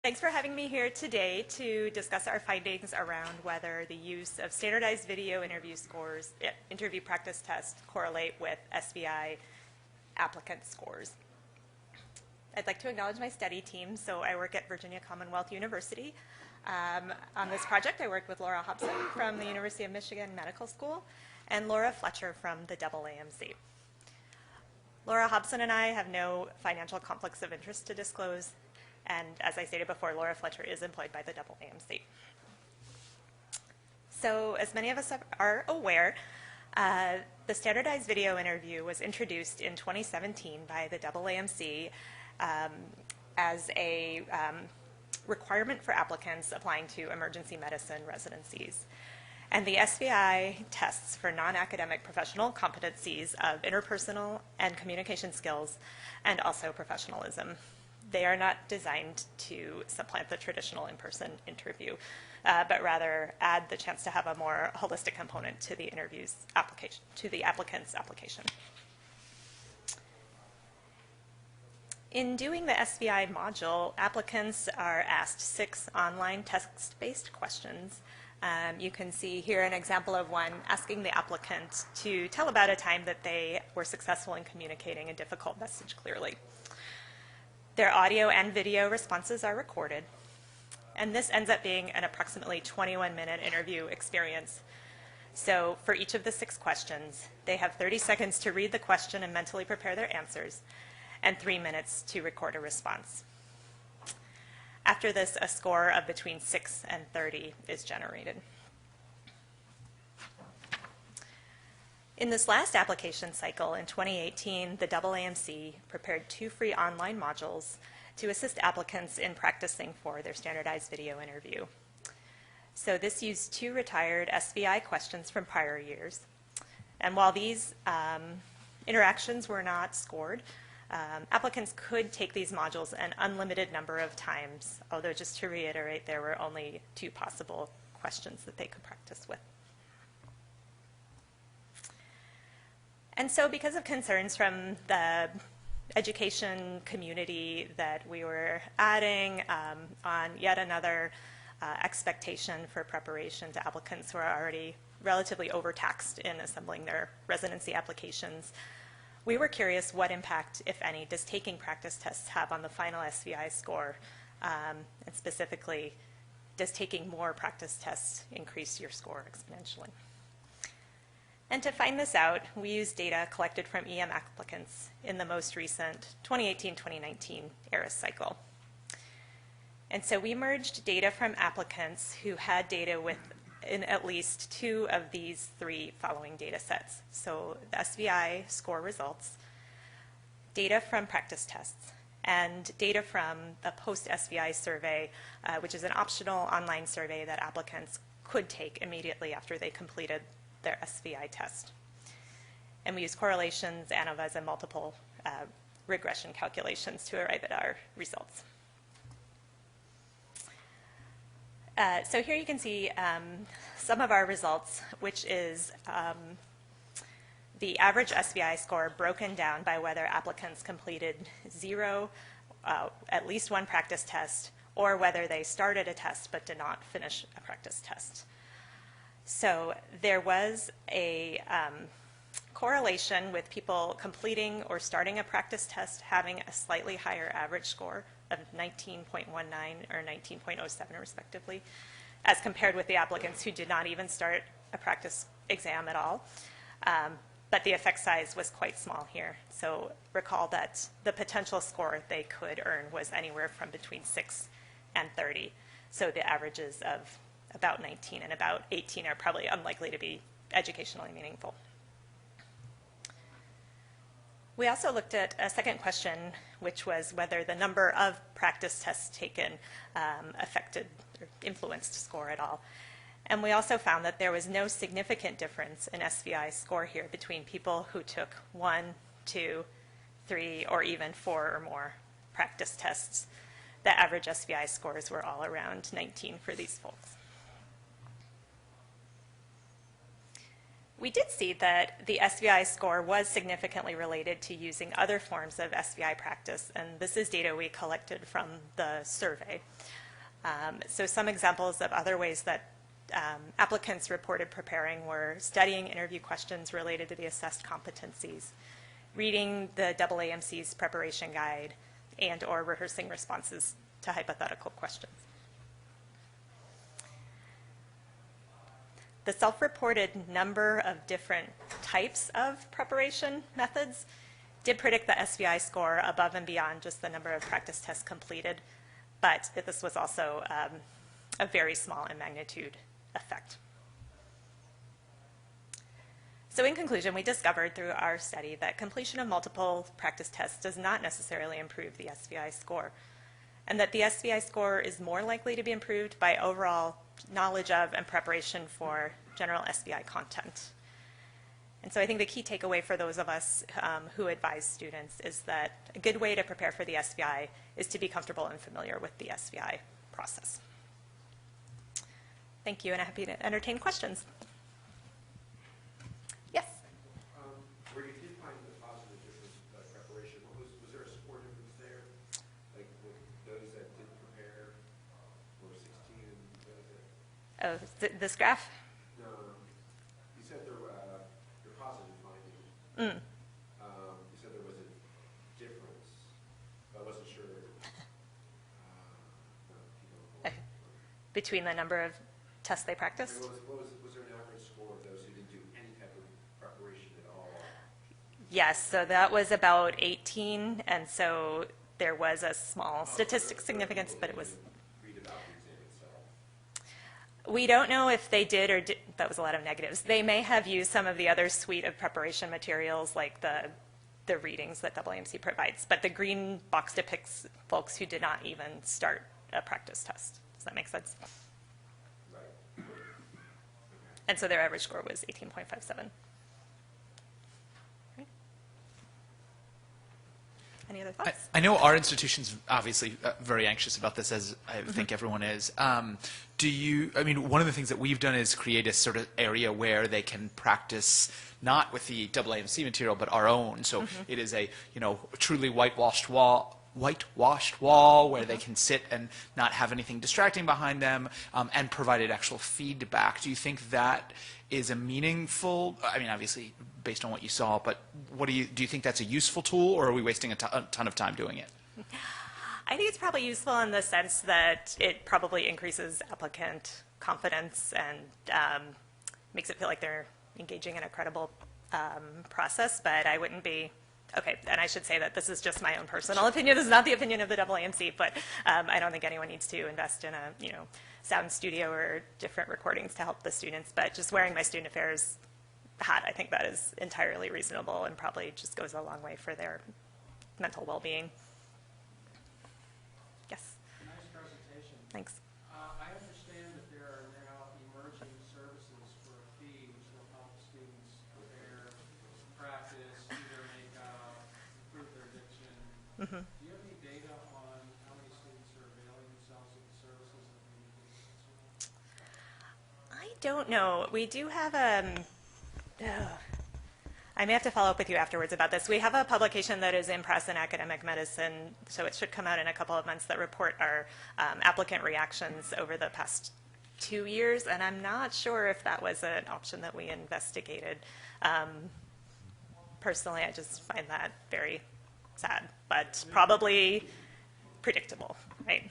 Thanks for having me here today to discuss our findings around whether the use of standardized video interview scores, interview practice tests, correlate with SVI applicant scores. I'd like to acknowledge my study team. So I work at Virginia Commonwealth University. On this project, I worked with Laura Hobson from the University of Michigan Medical School and Laura Fletcher from the AAMC. Laura Hobson and I have no financial conflicts of interest to disclose. And as I stated before, Laura Fletcher is employed by the AAMC. So as many of us are aware, the standardized video interview was introduced in 2017 by the AAMC as a requirement for applicants applying to emergency medicine residencies. And the SVI tests for non-academic professional competencies of interpersonal and communication skills and also professionalism. They are not designed to supplant the traditional in-person interview, but rather add the chance to have a more holistic component to the interview's application, to the applicant's application. In doing the SVI module, applicants are asked 6 online text-based questions. You can see here an example of one asking the applicant to tell about a time that they were successful in communicating a difficult message clearly. Their audio and video responses are recorded, and this ends up being an approximately 21-minute interview experience. So for each of the 6 questions, they have 30 seconds to read the question and mentally prepare their answers, and 3 minutes to record a response. After this, a score of between 6 and 30 is generated. In this last application cycle in 2018, the AAMC prepared 2 free online modules to assist applicants in practicing for their standardized video interview. So this used 2 retired SVI questions from prior years. And while these interactions were not scored, applicants could take these modules an unlimited number of times, although just to reiterate, there were only 2 possible questions that they could practice with. And so because of concerns from the education community that we were adding on yet another expectation for preparation to applicants who are already relatively overtaxed in assembling their residency applications, we were curious what impact, if any, does taking practice tests have on the final SVI score? And specifically, does taking more practice tests increase your score exponentially? And to find this out, we used data collected from EM applicants in the most recent 2018-2019 ERAS cycle. And so we merged data from applicants who had data in at least 2 of these 3 following data sets. So the SVI score results, data from practice tests, and data from a post-SVI survey, which is an optional online survey that applicants could take immediately after they completed their SVI test. And we use correlations, ANOVAs, and multiple regression calculations to arrive at our results. So here you can see some of our results, which is the average SVI score broken down by whether applicants completed 0, at least 1 practice test, or whether they started a test but did not finish a practice test. So there was a correlation with people completing or starting a practice test having a slightly higher average score of 19.19 or 19.07 respectively, as compared with the applicants who did not even start a practice exam at all. But the effect size was quite small here. So recall that the potential score they could earn was anywhere from between 6 and 30. So the averages of about 19 and about 18 are probably unlikely to be educationally meaningful. We also looked at a second question, which was whether the number of practice tests taken affected or influenced score at all. And we also found that there was no significant difference in SVI score here between people who took 1, 2, 3, or even 4 or more practice tests. The average SVI scores were all around 19 for these folks. We did see that the SVI score was significantly related to using other forms of SVI practice, and this is data we collected from the survey. So some examples of other ways that applicants reported preparing were studying interview questions related to the assessed competencies, reading the AAMC's preparation guide, and or rehearsing responses to hypothetical questions. The self-reported number of different types of preparation methods did predict the SVI score above and beyond just the number of practice tests completed, but this was also a very small in magnitude effect. So in conclusion, we discovered through our study that completion of multiple practice tests does not necessarily improve the SVI score, and that the SVI score is more likely to be improved by overall knowledge of and preparation for general SVI content. And so I think the key takeaway for those of us who advise students is that a good way to prepare for the SVI is to be comfortable and familiar with the SVI process. Thank you, and I'm happy to entertain questions. Yes? Where you did find the positive difference preparation, was there a score difference there? Like with those that didn't prepare were 16 and those that... Oh, this graph? No, you said there were your positive findings. You said there was a difference, but I wasn't sure. Between the number of tests they practiced? Was there an average score of those who didn't do any type of preparation at all? Yes, so that was about 18, and so there was a small statistic significance, but it was... Read about the exam itself. We don't know if they did or did, that was a lot of negatives. They may have used some of the other suite of preparation materials like the readings that AAMC provides, but the green box depicts folks who did not even start a practice test. Does that make sense? Right. And so their average score was 18.57. Right. Any other thoughts? I know our institution's obviously very anxious about this, as I think everyone is. Do you, I mean, one of the things that we've done is create a sort of area where they can practice not with the AAMC material, but our own. So it is a, truly whitewashed wall where they can sit and not have anything distracting behind them, and provided actual feedback. Do you think that is a meaningful, I mean, obviously based on what you saw, but what do you think that's a useful tool, or are we wasting a ton of time doing it? I think it's probably useful in the sense that it probably increases applicant confidence and makes it feel like they're engaging in a credible process, but I wouldn't be... Okay, and I should say that this is just my own personal opinion. This is not the opinion of the AAMC, but I don't think anyone needs to invest in a sound studio or different recordings to help the students. But just wearing my student affairs hat, I think that is entirely reasonable and probably just goes a long way for their mental well-being. Yes. Nice presentation. Thanks. I understand that there are now emerging services for a fee which will help students prepare, practice, either make improve their diction. Do you have any data on how many students are availing themselves of the services that we need to I don't know. We do have I may have to follow up with you afterwards about this. We have a publication that is in Press and Academic Medicine, so it should come out in a couple of months, that report our applicant reactions over the past 2 years, and I'm not sure if that was an option that we investigated. Personally, I just find that very sad, but probably predictable, right?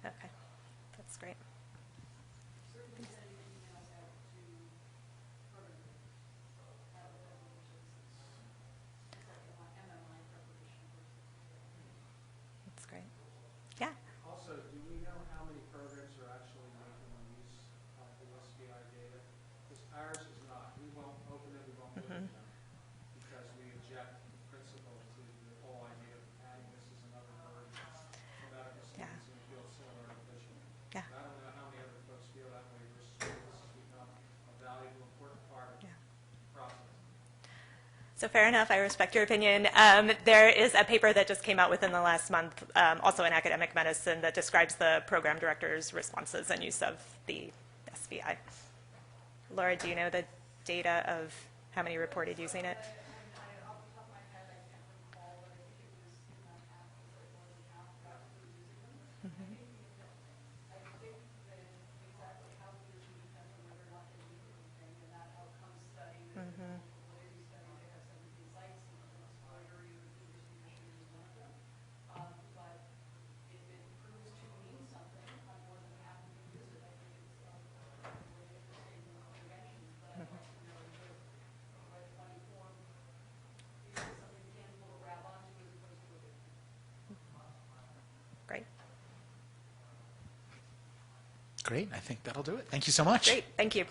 Okay, that's great. That's great. Yeah. Also, do we know how many programs So fair enough, I respect your opinion. There is a paper that just came out within the last month, also in academic medicine, that describes the program director's responses and use of the SVI. Laura, do you know the data of how many reported using it? Great. Great. I think that'll do it. Thank you so much. Great, thank you.